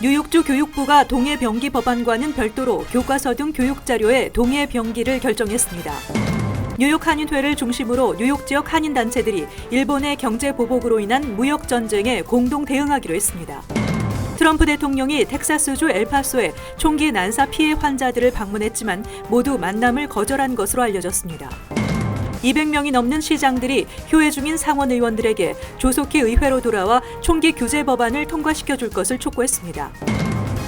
뉴욕주 교육부가 동해 병기 법안과는 별도로 교과서 등 교육 자료의 동해 병기를 결정했습니다. 뉴욕 한인회를 중심으로 뉴욕 지역 한인 단체들이 일본의 경제 보복으로 인한 무역 전쟁에 공동 대응하기로 했습니다. 트럼프 대통령이 텍사스주 엘파소에 총기 난사 피해 환자들을 방문했지만 모두 만남을 거절한 것으로 알려졌습니다. 200명이 넘는 시장들이 휴회 중인 상원 의원들에게 조속히 의회로 돌아와 총기 규제 법안을 통과시켜 줄 것을 촉구했습니다.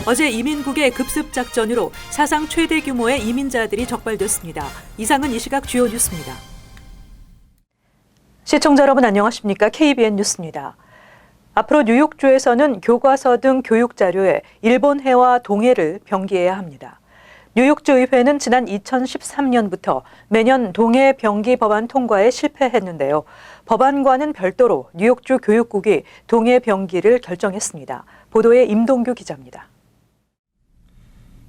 어제 이민국의 급습 작전으로 사상 최대 규모의 이민자들이 적발됐습니다. 이상은 이 시각 주요 뉴스입니다. 시청자 여러분 안녕하십니까? KBN 뉴스입니다. 앞으로 뉴욕주에서는 교과서 등 교육 자료에 일본해와 동해를 병기해야 합니다. 뉴욕주 의회는 지난 2013년부터 매년 동해 병기 법안 통과에 실패했는데요. 법안과는 별도로 뉴욕주 교육국이 동해 병기를 결정했습니다. 보도에 임동규 기자입니다.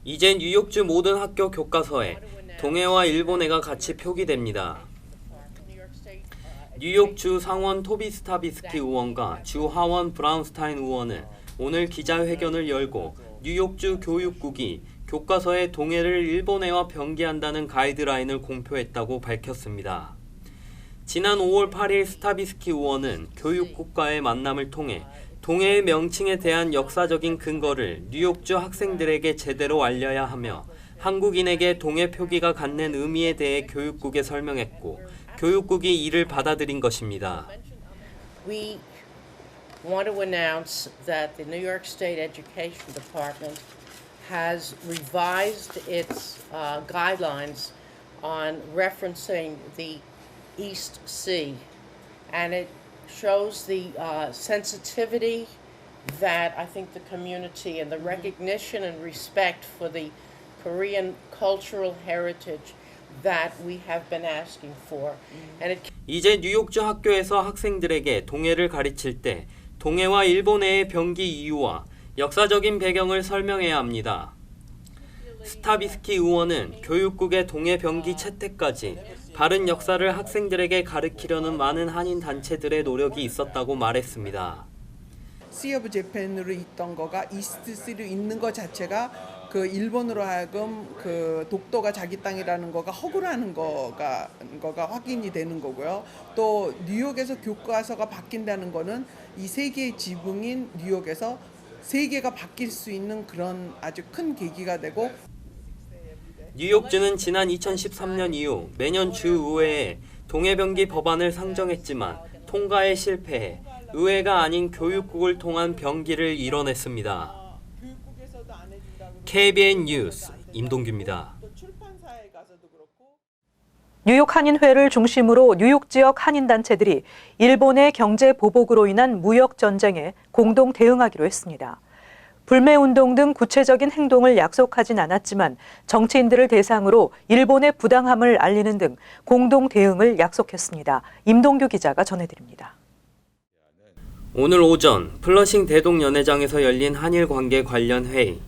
이제 뉴욕주 모든 학교 교과서에 동해와 일본해가 같이 표기됩니다. 뉴욕주 상원 토비 스타비스키 의원과 주 하원 브라운스타인 의원은 오늘 기자회견을 열고 뉴욕주 교육국이 교과서에 동해를 일본해와 병기한다는 가이드라인을 공표했다고 밝혔습니다. 지난 5월 8일 스타비스키 의원은 교육국과의 만남을 통해 동해의 명칭에 대한 역사적인 근거를 뉴욕주 학생들에게 제대로 알려야 하며 한국인에게 동해 표기가 갖는 의미에 대해 교육국에 설명했고 교육국이 이를 받아들인 것입니다. We want to announce that the New York State Education Department has revised its guidelines on referencing the East Sea, and it shows the sensitivity that I think the community and the recognition and respect for the Korean cultural heritage that we have been asking for. And 이제 뉴욕주 학교에서 학생들에게 동해를 가르칠 때 동해와 일본해의 병기 이유와 역사적인 배경을 설명해야 합니다. 스타비스키 의원은 교육국의 동해 병기 채택까지 바른 역사를 학생들에게 가르치려는 많은 한인 단체들의 노력이 있었다고 말했습니다. 시 오브 재팬으로 있던 거가 이스트3로 있는 것 자체가 그 일본으로 하여금 그 독도가 자기 땅이라는 거가 허구라는 거가 확인이 되는 거고요. 또 뉴욕에서 교과서가 바뀐다는 거는 이 세계의 지붕인 뉴욕에서 세계가 바뀔 수 있는 그런 아주 큰 계기가 되고 뉴욕주는 지난 2013년 이후 매년 주의회에 동해병기 법안을 상정했지만 통과에 실패해 의회가 아닌 교육국을 통한 병기를 이뤄냈습니다. KBN 뉴스 임동규입니다. 뉴욕 한인회를 중심으로 뉴욕 지역 한인 단체들이 일본의 경제 보복으로 인한 무역 전쟁에 공동 대응하기로 했습니다. 불매운동 등 구체적인 행동을 약속하진 않았지만 정치인들을 대상으로 일본의 부당함을 알리는 등 공동 대응을 약속했습니다. 임동규 기자가 전해드립니다. 오늘 오전 플러싱 대동연회장에서 열린 한일 관계 관련 회의.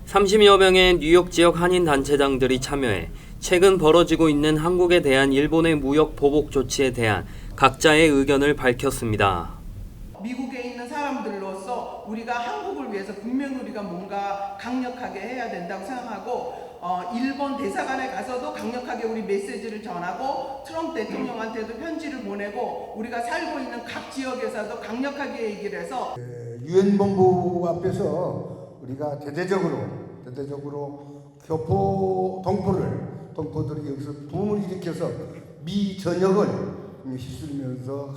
30여 명의 뉴욕 지역 한인 단체장들이 참여해 최근 벌어지고 있는 한국에 대한 일본의 무역 보복 조치에 대한 각자의 의견을 밝혔습니다. 미국에 있는 사람들로서 우리가 한국을 위해서 분명히 우리가 뭔가 강력하게 해야 된다고 생각하고 일본 대사관에 가서도 강력하게 우리 메시지를 전하고 트럼프 대통령한테도 편지를 보내고 우리가 살고 있는 각 지역에서도 강력하게 얘기를 해서 유엔 본부 앞에서 우리가 대대적으로 교포 동포들이 여기서 붐을 일으켜서 미 전역을 휩쓸면서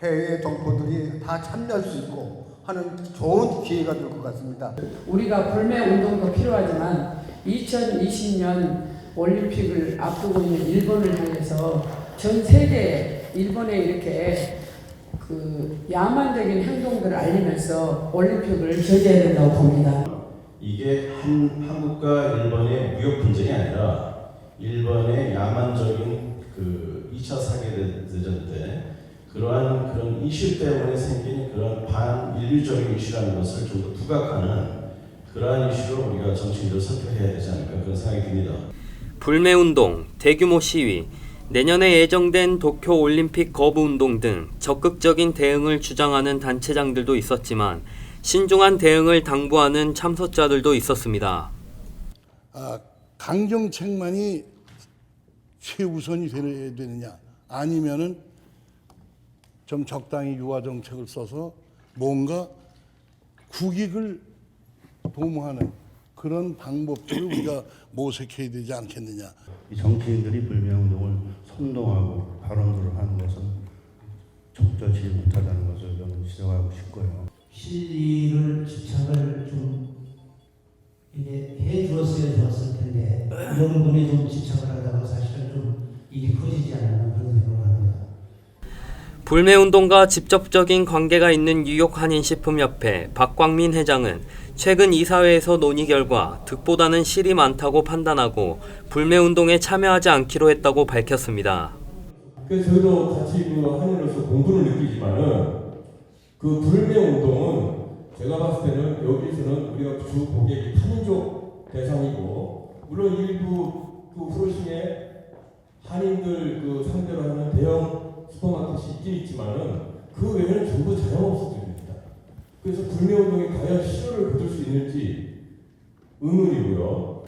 해외 동포들이 다 참여할 수 있고 하는 좋은 기회가 될 것 같습니다. 우리가 불매 운동도 필요하지만 2020년 올림픽을 앞두고 있는 일본을 향해서 전 세계에 일본에 이렇게 그 야만적인 행동들을 알리면서 올림픽을 저지해야 된다고 봅니다. 이게 한국과 일본의 무역 분쟁이 아니라 일본의 야만적인 그 2차 세계대전 때 그런 이슈 때문에 생긴 그런 반인류적인 이슈라는 것을 좀 더 부각하는 그러한 이슈로 우리가 정치인들을 선택해야 되지 않을까 그런 생각이 듭니다. 불매운동, 대규모 시위, 내년에 예정된 도쿄올림픽 거부운동 등 적극적인 대응을 주장하는 단체장들도 있었지만 신중한 대응을 당부하는 참석자들도 있었습니다. 강정책만이 최우선이 돼야 되느냐, 아니면은 좀 적당히 유화 정책을 써서 뭔가 국익을 도모하는 그런 방법들을 우리가 모색해야 되지 않겠느냐. 이 정치인들이 불매운동을 선동하고 발언을 하는 것은 적절치 못하다는 것을 저는 지적하고 싶고요. 실리를 집착을 좀 이게 해주었어야 좋았을 텐데 이런 부분에 좀 집착을 하다가 사실은 좀 일이 커지지 않았나 그런 생각을 합니다. 불매운동과 직접적인 관계가 있는 뉴욕 한인식품협회 박광민 회장은 최근 이사회에서 논의 결과 득보다는 실이 많다고 판단하고 불매운동에 참여하지 않기로 했다고 밝혔습니다. 그래서 저희도 같이 한인으로서 공부를 느끼지만은 그 불매운동은 제가 봤을 때는 여기서는 우리가 주 고객이 타민족 대상이고 물론 일부 그 프로싱에 한인들 그 상대로 하는 대형 슈퍼마켓이 있긴 있지만은 그 외에는 전부 자영업소들입니다. 그래서 불매운동이 과연 실효를 거둘 수 있는지 의문이고요.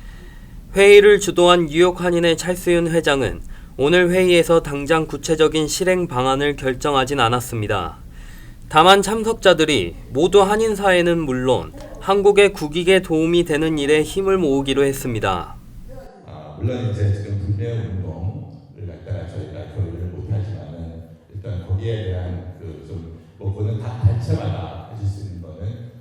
회의를 주도한 뉴욕 한인의 찰스윤 회장은 오늘 회의에서 당장 구체적인 실행 방안을 결정하진 않았습니다. 다만 참석자들이 모두 한인 사회는 물론 한국의 국익에 도움이 되는 일에 힘을 모으기로 했습니다. 물론 이제 지금 불매운동을 갖다가 저희가 교류를 못하지만은 일단 거기에 대한 그거는 다 단체마다 하실 수 있는 거는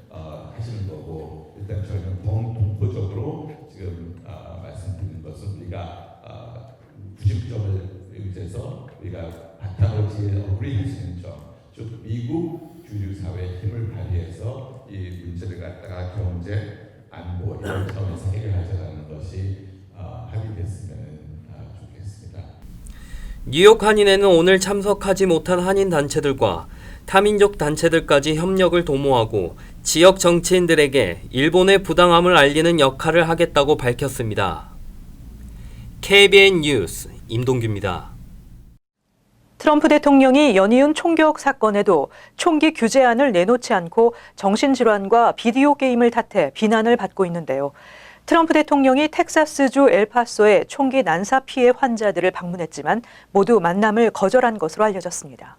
하시는 거고 일단 저희는 동포적으로 지금 말씀드리는 것은 우리가 90점을 의지해서 우리가 바탕으로 어그리할 수 있는 점, 즉 미국 주류 사회의 힘을 발휘해서 이 문제를 갖다가 경제, 안보 이런 점에서 해결하자는 것이 합의됐으면 좋겠습니다. 뉴욕 한인회는 오늘 참석하지 못한 한인 단체들과 타민족 단체들까지 협력을 도모하고 지역 정치인들에게 일본의 부당함을 알리는 역할을 하겠다고 밝혔습니다. KBN 뉴스 임동규입니다. 트럼프 대통령이 연이은 총격 사건에도 총기 규제안을 내놓지 않고 정신질환과 비디오 게임을 탓해 비난을 받고 있는데요. 트럼프 대통령이 텍사스주 엘파소의 총기 난사 피해 환자들을 방문했지만 모두 만남을 거절한 것으로 알려졌습니다.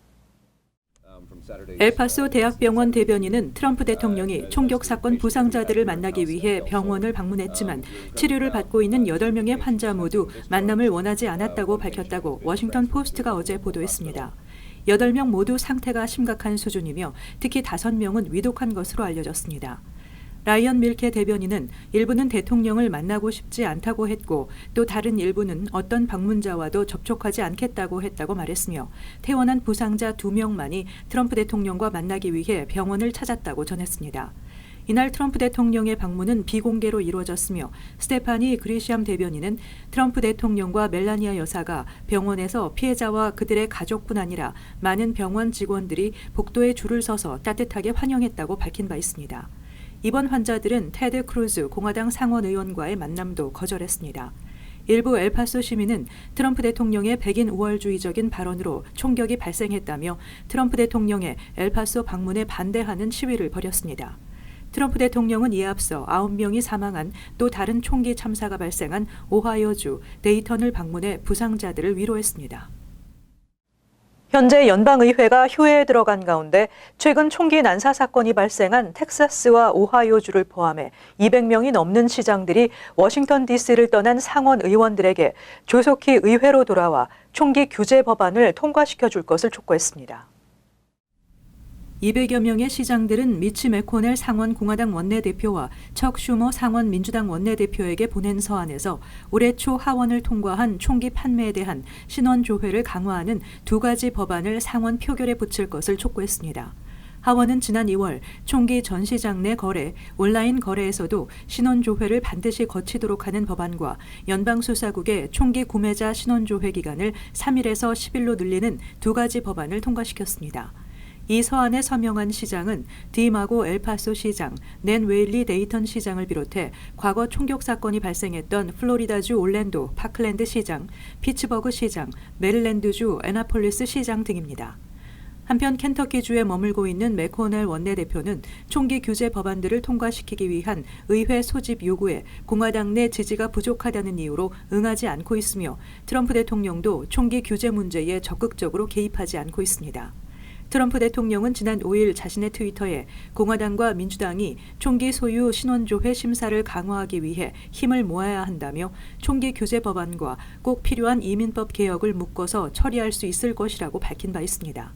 엘파소 대학병원 대변인은 트럼프 대통령이 총격 사건 부상자들을 만나기 위해 병원을 방문했지만 치료를 받고 있는 8명의 환자 모두 만남을 원하지 않았다고 밝혔다고 워싱턴 포스트가 어제 보도했습니다. 8명 모두 상태가 심각한 수준이며 특히 5명은 위독한 것으로 알려졌습니다. 라이언 밀케 대변인은 일부는 대통령을 만나고 싶지 않다고 했고 또 다른 일부는 어떤 방문자와도 접촉하지 않겠다고 했다고 말했으며 퇴원한 부상자 2명만이 트럼프 대통령과 만나기 위해 병원을 찾았다고 전했습니다. 이날 트럼프 대통령의 방문은 비공개로 이루어졌으며 스테파니 그리시암 대변인은 트럼프 대통령과 멜라니아 여사가 병원에서 피해자와 그들의 가족뿐 아니라 많은 병원 직원들이 복도에 줄을 서서 따뜻하게 환영했다고 밝힌 바 있습니다. 이번 환자들은 테드 크루즈 공화당 상원 의원과의 만남도 거절했습니다. 일부 엘파소 시민은 트럼프 대통령의 백인 우월주의적인 발언으로 총격이 발생했다며 트럼프 대통령의 엘파소 방문에 반대하는 시위를 벌였습니다. 트럼프 대통령은 이에 앞서 9명이 사망한 또 다른 총기 참사가 발생한 오하이오주 데이턴을 방문해 부상자들을 위로했습니다. 현재 연방의회가 휴회에 들어간 가운데 최근 총기 난사 사건이 발생한 텍사스와 오하이오주를 포함해 200명이 넘는 시장들이 워싱턴 DC를 떠난 상원 의원들에게 조속히 의회로 돌아와 총기 규제 법안을 통과시켜 줄 것을 촉구했습니다. 200여 명의 시장들은 미치 맥코넬 상원 공화당 원내대표와 척 슈머 상원 민주당 원내대표에게 보낸 서한에서 올해 초 하원을 통과한 총기 판매에 대한 신원 조회를 강화하는 2가지 법안을 상원 표결에 붙일 것을 촉구했습니다. 하원은 지난 2월 총기 전시장 내 거래, 온라인 거래에서도 신원 조회를 반드시 거치도록 하는 법안과 연방수사국의 총기 구매자 신원 조회 기간을 3일에서 10일로 늘리는 2가지 법안을 통과시켰습니다. 이 서한에 서명한 시장은 디마고 엘파소 시장, 낸 웨일리 데이턴 시장을 비롯해 과거 총격 사건이 발생했던 플로리다주 올랜도 파클랜드 시장, 피츠버그 시장, 메릴랜드주 애나폴리스 시장 등입니다. 한편 켄터키주에 머물고 있는 매코넬 원내대표는 총기 규제 법안들을 통과시키기 위한 의회 소집 요구에 공화당 내 지지가 부족하다는 이유로 응하지 않고 있으며 트럼프 대통령도 총기 규제 문제에 적극적으로 개입하지 않고 있습니다. 트럼프 대통령은 지난 5일 자신의 트위터에 공화당과 민주당이 총기 소유 신원조회 심사를 강화하기 위해 힘을 모아야 한다며 총기 규제 법안과 꼭 필요한 이민법 개혁을 묶어서 처리할 수 있을 것이라고 밝힌 바 있습니다.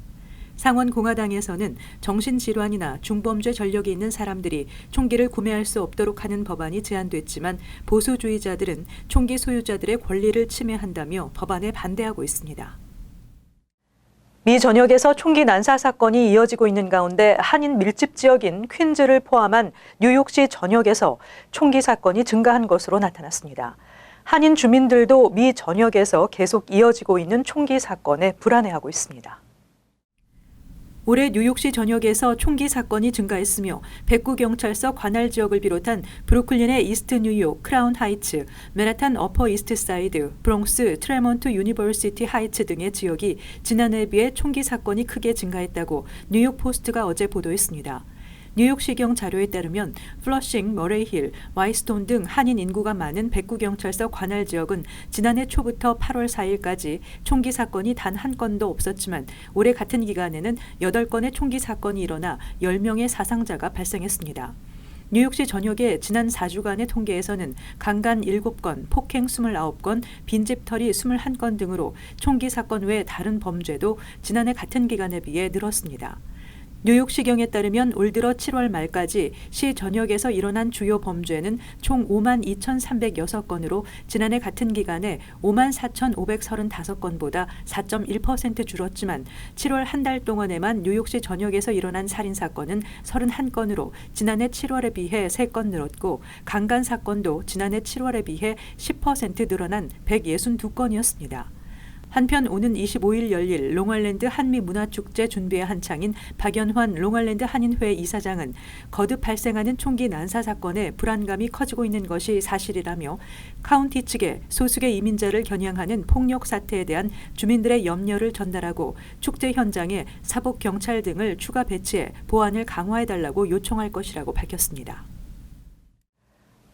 상원 공화당에서는 정신질환이나 중범죄 전력이 있는 사람들이 총기를 구매할 수 없도록 하는 법안이 제안됐지만 보수주의자들은 총기 소유자들의 권리를 침해한다며 법안에 반대하고 있습니다. 미 전역에서 총기 난사 사건이 이어지고 있는 가운데 한인 밀집 지역인 퀸즈를 포함한 뉴욕시 전역에서 총기 사건이 증가한 것으로 나타났습니다. 한인 주민들도 미 전역에서 계속 이어지고 있는 총기 사건에 불안해하고 있습니다. 올해 뉴욕시 전역에서 총기 사건이 증가했으며 백구경찰서 관할 지역을 비롯한 브루클린의 이스트 뉴욕, 크라운 하이츠, 맨하탄 어퍼 이스트 사이드, 브롱스, 트레몬트 유니버시티 하이츠 등의 지역이 지난해에 비해 총기 사건이 크게 증가했다고 뉴욕 포스트가 어제 보도했습니다. 뉴욕시경 자료에 따르면 플러싱, 머레이힐, 와이스톤 등 한인 인구가 많은 백구경찰서 관할 지역은 지난해 초부터 8월 4일까지 총기 사건이 단 한 건도 없었지만 올해 같은 기간에는 8건의 총기 사건이 일어나 10명의 사상자가 발생했습니다. 뉴욕시 전역의 지난 4주간의 통계에서는 강간 7건, 폭행 29건, 빈집털이 21건 등으로 총기 사건 외 다른 범죄도 지난해 같은 기간에 비해 늘었습니다. 뉴욕시경에 따르면 올 들어 7월 말까지 시 전역에서 일어난 주요 범죄는 총 52,306건으로 지난해 같은 기간에 54,535건보다 4.1% 줄었지만 7월 한 달 동안에만 뉴욕시 전역에서 일어난 살인사건은 31건으로 지난해 7월에 비해 3건 늘었고 강간 사건도 지난해 7월에 비해 10% 늘어난 162건이었습니다. 한편 오는 25일 열릴 롱아일랜드 한미문화축제 준비에 한창인 박연환 롱아일랜드 한인회 이사장은 거듭 발생하는 총기 난사 사건에 불안감이 커지고 있는 것이 사실이라며 카운티 측에 소수의 이민자를 겨냥하는 폭력 사태에 대한 주민들의 염려를 전달하고 축제 현장에 사복 경찰 등을 추가 배치해 보안을 강화해달라고 요청할 것이라고 밝혔습니다.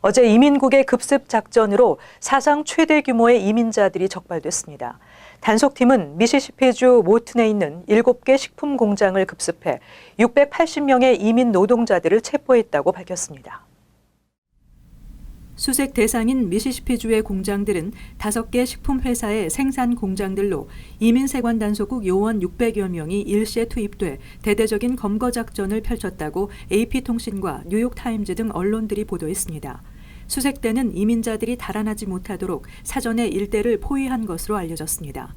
어제 이민국의 급습 작전으로 사상 최대 규모의 이민자들이 적발됐습니다. 단속팀은 미시시피주 모튼에 있는 7개 식품 공장을 급습해 680명의 이민 노동자들을 체포했다고 밝혔습니다. 수색 대상인 미시시피주의 공장들은 5개 식품 회사의 생산 공장들로 이민세관 단속국 요원 600여 명이 일시에 투입돼 대대적인 검거 작전을 펼쳤다고 AP통신과 뉴욕타임즈 등 언론들이 보도했습니다. 수색대는 이민자들이 달아나지 못하도록 사전에 일대를 포위한 것으로 알려졌습니다.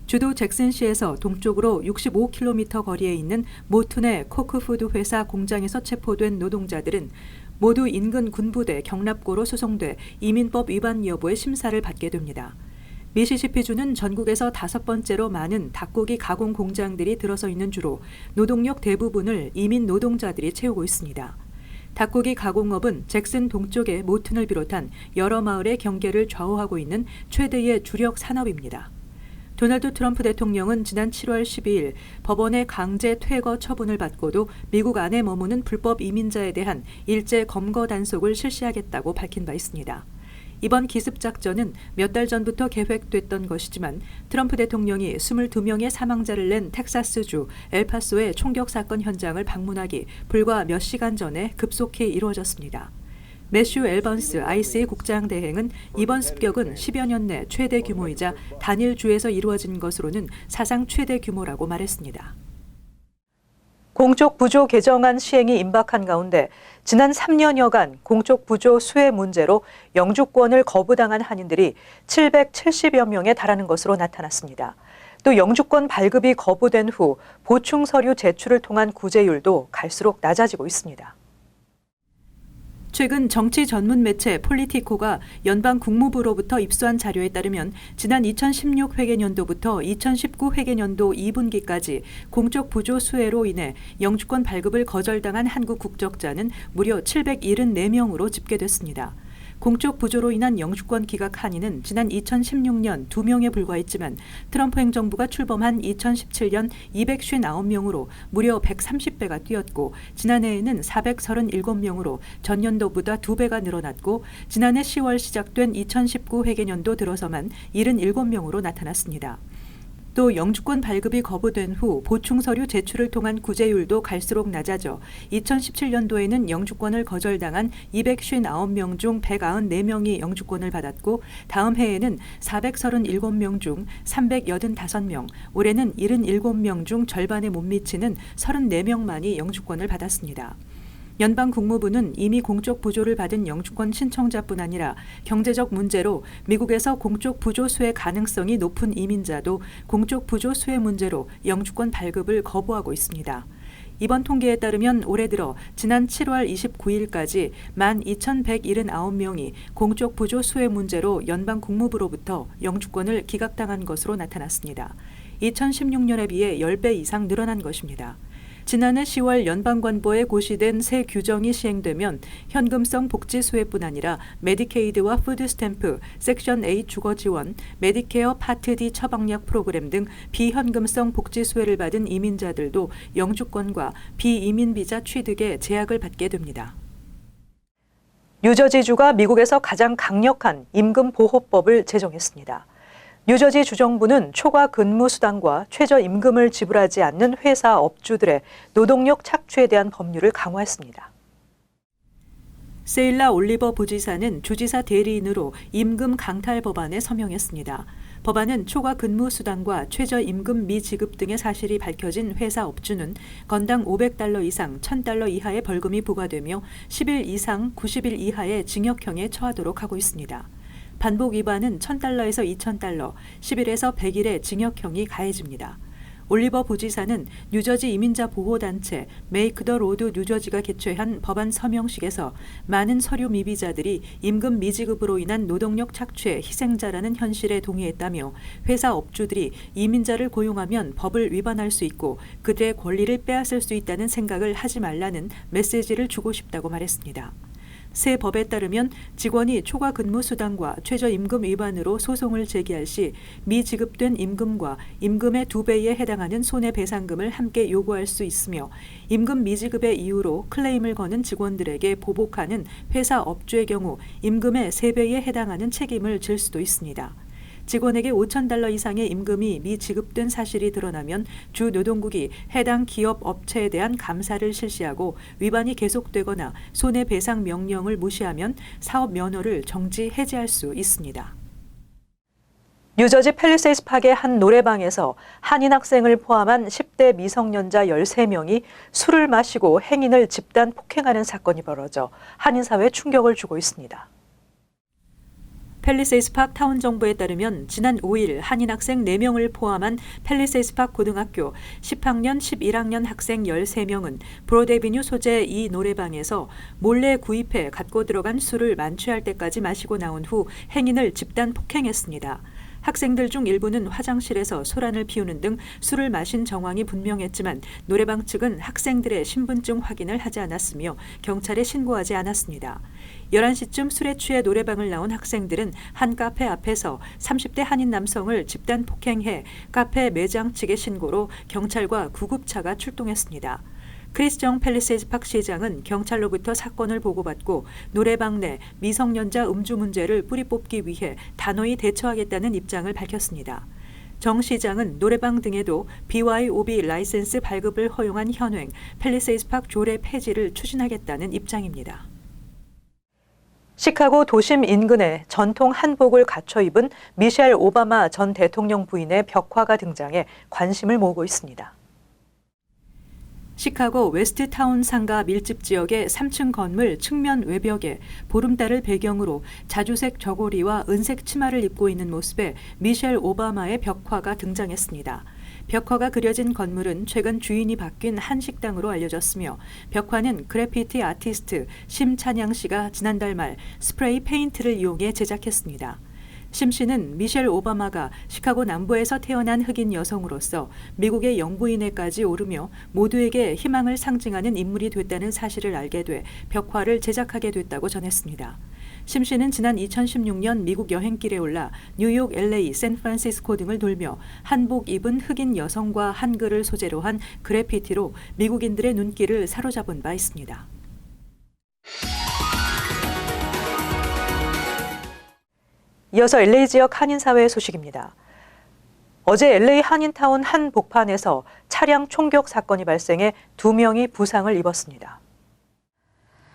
주도 잭슨시에서 동쪽으로 65km 거리에 있는 모툰의 코크푸드 회사 공장에서 체포된 노동자들은 모두 인근 군부대 경납고로 수송돼 이민법 위반 여부의 심사를 받게 됩니다. 미시시피주는 전국에서 5번째로 많은 닭고기 가공 공장들이 들어서 있는 주로 노동력 대부분을 이민 노동자들이 채우고 있습니다. 닭고기 가공업은 잭슨 동쪽의 모튼을 비롯한 여러 마을의 경계를 좌우하고 있는 최대의 주력 산업입니다. 도널드 트럼프 대통령은 지난 7월 12일 법원의 강제 퇴거 처분을 받고도 미국 안에 머무는 불법 이민자에 대한 일제 검거 단속을 실시하겠다고 밝힌 바 있습니다. 이번 기습작전은 몇 달 전부터 계획됐던 것이지만 트럼프 대통령이 22명의 사망자를 낸 텍사스주 엘파소의 총격 사건 현장을 방문하기 불과 몇 시간 전에 급속히 이루어졌습니다. 매슈 앨번스 ICA 국장 대행은 이번 습격은 10여 년 내 최대 규모이자 단일 주에서 이루어진 것으로는 사상 최대 규모라고 말했습니다. 공적 부조 개정안 시행이 임박한 가운데 지난 3년여간 공적 부조 수혜 문제로 영주권을 거부당한 한인들이 770여 명에 달하는 것으로 나타났습니다. 또 영주권 발급이 거부된 후 보충 서류 제출을 통한 구제율도 갈수록 낮아지고 있습니다. 최근 정치 전문 매체 폴리티코가 연방 국무부로부터 입수한 자료에 따르면 지난 2016 회계년도부터 2019 회계년도 2분기까지 공적 부조 수혜로 인해 영주권 발급을 거절당한 한국 국적자는 무려 774명으로 집계됐습니다. 공적 부조로 인한 영주권 기각 한인은 지난 2016년 2명에 불과했지만 트럼프 행정부가 출범한 2017년 259명으로 무려 130배가 뛰었고 지난해에는 437명으로 전년도보다 2배가 늘어났고 지난해 10월 시작된 2019 회계년도 들어서만 77명으로 나타났습니다. 또 영주권 발급이 거부된 후 보충 서류 제출을 통한 구제율도 갈수록 낮아져 2017년도에는 영주권을 거절당한 259명 중 194명이 영주권을 받았고 다음 해에는 437명 중 385명, 올해는 77명 중 절반에 못 미치는 34명만이 영주권을 받았습니다. 연방 국무부는 이미 공적 부조를 받은 영주권 신청자뿐 아니라 경제적 문제로 미국에서 공적 부조 수혜 가능성이 높은 이민자도 공적 부조 수혜 문제로 영주권 발급을 거부하고 있습니다. 이번 통계에 따르면 올해 들어 지난 7월 29일까지 12,179명이 공적 부조 수혜 문제로 연방 국무부로부터 영주권을 기각당한 것으로 나타났습니다. 2016년에 비해 10배 이상 늘어난 것입니다. 지난해 10월 연방관보에 고시된 새 규정이 시행되면 현금성 복지 수혜뿐 아니라 메디케이드와 푸드스탬프, 섹션 A 주거 지원, 메디케어 파트 D 처방약 프로그램 등 비현금성 복지 수혜를 받은 이민자들도 영주권과 비이민 비자 취득에 제약을 받게 됩니다. 뉴저지주가 미국에서 가장 강력한 임금 보호법을 제정했습니다. 뉴저지 주정부는 초과 근무 수당과 최저 임금을 지불하지 않는 회사 업주들의 노동력 착취에 대한 법률을 강화했습니다. 세일라 올리버 부지사는 주지사 대리인으로 임금 강탈 법안에 서명했습니다. 법안은 초과 근무 수당과 최저 임금 미지급 등의 사실이 밝혀진 회사 업주는 건당 $500 이상 $1,000 이하의 벌금이 부과되며 10일 이상 90일 이하의 징역형에 처하도록 하고 있습니다. 반복 위반은 $1,000에서 $2,000, 10일에서 100일의 징역형이 가해집니다. 올리버 부지사는 뉴저지 이민자 보호단체 메이크 더 로드 뉴저지가 개최한 법안 서명식에서 많은 서류 미비자들이 임금 미지급으로 인한 노동력 착취의 희생자라는 현실에 동의했다며 회사 업주들이 이민자를 고용하면 법을 위반할 수 있고 그들의 권리를 빼앗을 수 있다는 생각을 하지 말라는 메시지를 주고 싶다고 말했습니다. 새 법에 따르면 직원이 초과 근무 수당과 최저임금 위반으로 소송을 제기할 시 미지급된 임금과 임금의 2배에 해당하는 손해배상금을 함께 요구할 수 있으며 임금 미지급의 이유로 클레임을 거는 직원들에게 보복하는 회사 업주의 경우 임금의 3배에 해당하는 책임을 질 수도 있습니다. 직원에게 $5,000 이상의 임금이 미지급된 사실이 드러나면 주 노동국이 해당 기업 업체에 대한 감사를 실시하고 위반이 계속되거나 손해배상 명령을 무시하면 사업 면허를 정지 해지할 수 있습니다. 뉴저지 팰리세이드 파크의 한 노래방에서 한인 학생을 포함한 10대 미성년자 13명이 술을 마시고 행인을 집단 폭행하는 사건이 벌어져 한인 사회에 충격을 주고 있습니다. 팰리세이드 파크 타운 정부에 따르면 지난 5일 한인 학생 4명을 포함한 팰리세이드 파크 고등학교 10학년, 11학년 학생 13명은 브로드애비뉴 소재 이 노래방에서 몰래 구입해 갖고 들어간 술을 만취할 때까지 마시고 나온 후 행인을 집단 폭행했습니다. 학생들 중 일부는 화장실에서 소란을 피우는 등 술을 마신 정황이 분명했지만 노래방 측은 학생들의 신분증 확인을 하지 않았으며 경찰에 신고하지 않았습니다. 11시쯤 술에 취해 노래방을 나온 학생들은 한 카페 앞에서 30대 한인 남성을 집단 폭행해 카페 매장 측의 신고로 경찰과 구급차가 출동했습니다. 크리스 정 팰리세이드 파크 시장은 경찰로부터 사건을 보고받고 노래방 내 미성년자 음주 문제를 뿌리 뽑기 위해 단호히 대처하겠다는 입장을 밝혔습니다. 정 시장은 노래방 등에도 BYOB 라이센스 발급을 허용한 현행 팰리세이드 파크 조례 폐지를 추진하겠다는 입장입니다. 시카고 도심 인근에 전통 한복을 갖춰 입은 미셸 오바마 전 대통령 부인의 벽화가 등장해 관심을 모으고 있습니다. 시카고 웨스트타운 상가 밀집 지역의 3층 건물 측면 외벽에 보름달을 배경으로 자주색 저고리와 은색 치마를 입고 있는 모습의 미셸 오바마의 벽화가 등장했습니다. 벽화가 그려진 건물은 최근 주인이 바뀐 한 식당으로 알려졌으며 벽화는 그래피티 아티스트 심찬양 씨가 지난달 말 스프레이 페인트를 이용해 제작했습니다. 심 씨는 미셸 오바마가 시카고 남부에서 태어난 흑인 여성으로서 미국의 영부인회까지 오르며 모두에게 희망을 상징하는 인물이 됐다는 사실을 알게 돼 벽화를 제작하게 됐다고 전했습니다. 심 씨는 지난 2016년 미국 여행길에 올라 뉴욕, LA, 샌프란시스코 등을 돌며 한복 입은 흑인 여성과 한글을 소재로 한 그래피티로 미국인들의 눈길을 사로잡은 바 있습니다. 이어서 LA 지역 한인사회 소식입니다. 어제 LA 한인타운 한 복판에서 차량 총격 사건이 발생해 2명이 부상을 입었습니다.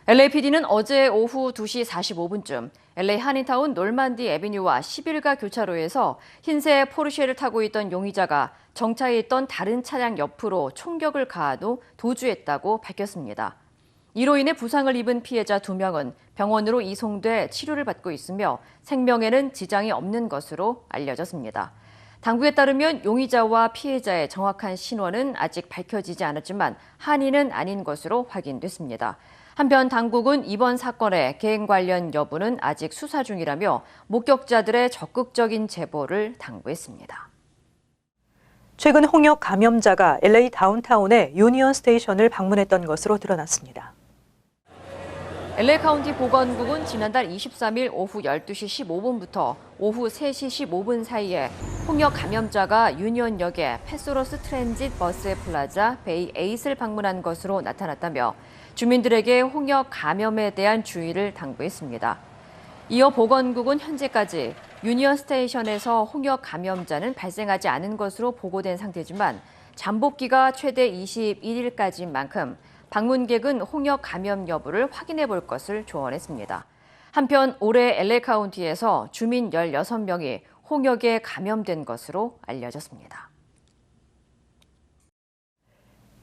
LAPD는 어제 오후 2시 45분쯤 LA 한인타운 놀만디 애비뉴와 11가 교차로에서 흰색 포르쉐를 타고 있던 용의자가 정차해 있던 다른 차량 옆으로 총격을 가한 후 도주했다고 밝혔습니다. 이로 인해 부상을 입은 피해자 2명은 병원으로 이송돼 치료를 받고 있으며 생명에는 지장이 없는 것으로 알려졌습니다. 당국에 따르면 용의자와 피해자의 정확한 신원은 아직 밝혀지지 않았지만 한인은 아닌 것으로 확인됐습니다. 한편 당국은 이번 사건의 개인 관련 여부는 아직 수사 중이라며 목격자들의 적극적인 제보를 당부했습니다. 최근 홍역 감염자가 LA 다운타운의 유니언 스테이션을 방문했던 것으로 드러났습니다. LA 카운티 보건국은 지난달 23일 오후 12시 15분부터 오후 3시 15분 사이에 홍역 감염자가 유니언역의 패소로스 트랜짓 버스 플라자 베이 8을 방문한 것으로 나타났다며 주민들에게 홍역 감염에 대한 주의를 당부했습니다. 이어 보건국은 현재까지 유니언 스테이션에서 홍역 감염자는 발생하지 않은 것으로 보고된 상태지만 잠복기가 최대 21일까지인 만큼 방문객은 홍역 감염 여부를 확인해 볼 것을 조언했습니다. 한편 올해 LA 카운티에서 주민 16명이 홍역에 감염된 것으로 알려졌습니다.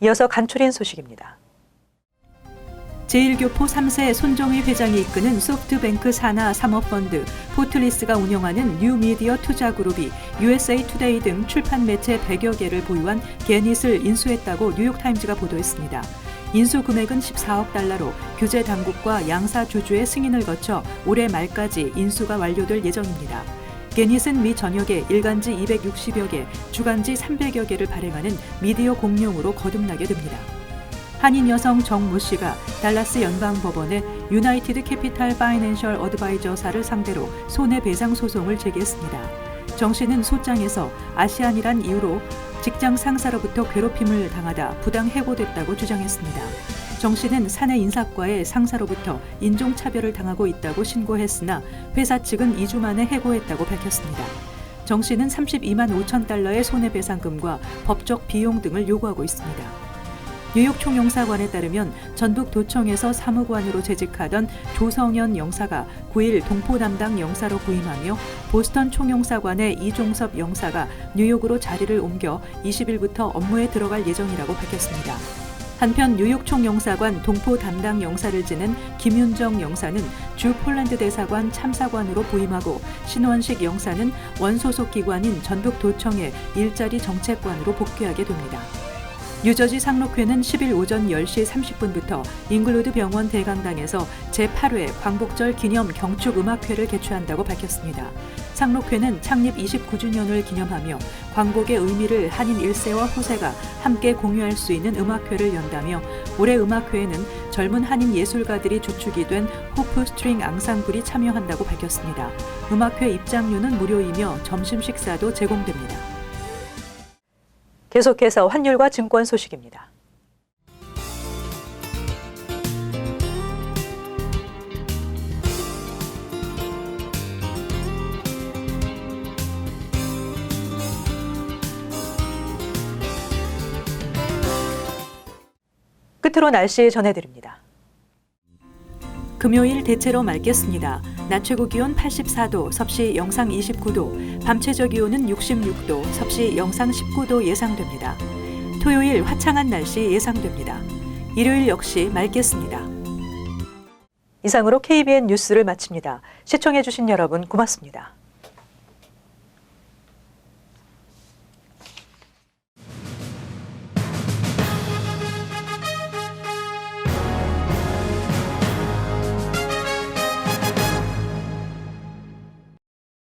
이어서 간추린 소식입니다. 제1교포 3세 손정희 회장이 이끄는 소프트뱅크 산하 사모펀드 포틀리스가 운영하는 뉴미디어 투자그룹이 USA 투데이 등 출판 매체 100여 개를 보유한 게닛을 인수했다고 뉴욕타임즈가 보도했습니다. 인수 금액은 14억 달러로 규제 당국과 양사 주주의 승인을 거쳐 올해 말까지 인수가 완료될 예정입니다. 게닛은 미 전역에 일간지 260여 개, 주간지 300여 개를 발행하는 미디어 공룡으로 거듭나게 됩니다. 한인 여성 정모 씨가 달라스 연방법원에 유나이티드 캐피탈 파이낸셜 어드바이저사를 상대로 손해배상 소송을 제기했습니다. 정 씨는 소장에서 아시안이란 이유로 직장 상사로부터 괴롭힘을 당하다 부당 해고됐다고 주장했습니다. 정 씨는 사내 인사과의 상사로부터 인종차별을 당하고 있다고 신고했으나 회사 측은 2주 만에 해고했다고 밝혔습니다. 정 씨는 32만 5천 달러의 손해배상금과 법적 비용 등을 요구하고 있습니다. 뉴욕 총영사관에 따르면 전북도청에서 사무관으로 재직하던 조성현 영사가 9일 동포 담당 영사로 부임하며 보스턴 총영사관의 이종섭 영사가 뉴욕으로 자리를 옮겨 20일부터 업무에 들어갈 예정이라고 밝혔습니다. 한편 뉴욕 총영사관 동포 담당 영사를 지낸 김윤정 영사는 주 폴란드 대사관 참사관으로 부임하고 신원식 영사는 원소속 기관인 전북도청의 일자리 정책관으로 복귀하게 됩니다. 뉴저지 상록회는 10일 오전 10시 30분부터 잉글우드 병원 대강당에서 제8회 광복절 기념 경축음악회를 개최한다고 밝혔습니다. 상록회는 창립 29주년을 기념하며 광복의 의미를 한인 1세와 후세가 함께 공유할 수 있는 음악회를 연다며 올해 음악회에는 젊은 한인 예술가들이 주축이 된 호프 스트링 앙상블이 참여한다고 밝혔습니다. 음악회 입장료는 무료이며 점심 식사도 제공됩니다. 계속해서 환율과 증권 소식입니다. 끝으로 날씨 전해드립니다. 금요일 대체로 맑겠습니다. 낮 최고 기온 84도, 섭씨 영상 29도, 밤 최저 기온은 66도, 섭씨 영상 19도 예상됩니다. 토요일 화창한 날씨 예상됩니다. 일요일 역시 맑겠습니다. 이상으로 KBN 뉴스를 마칩니다. 시청해주신 여러분 고맙습니다.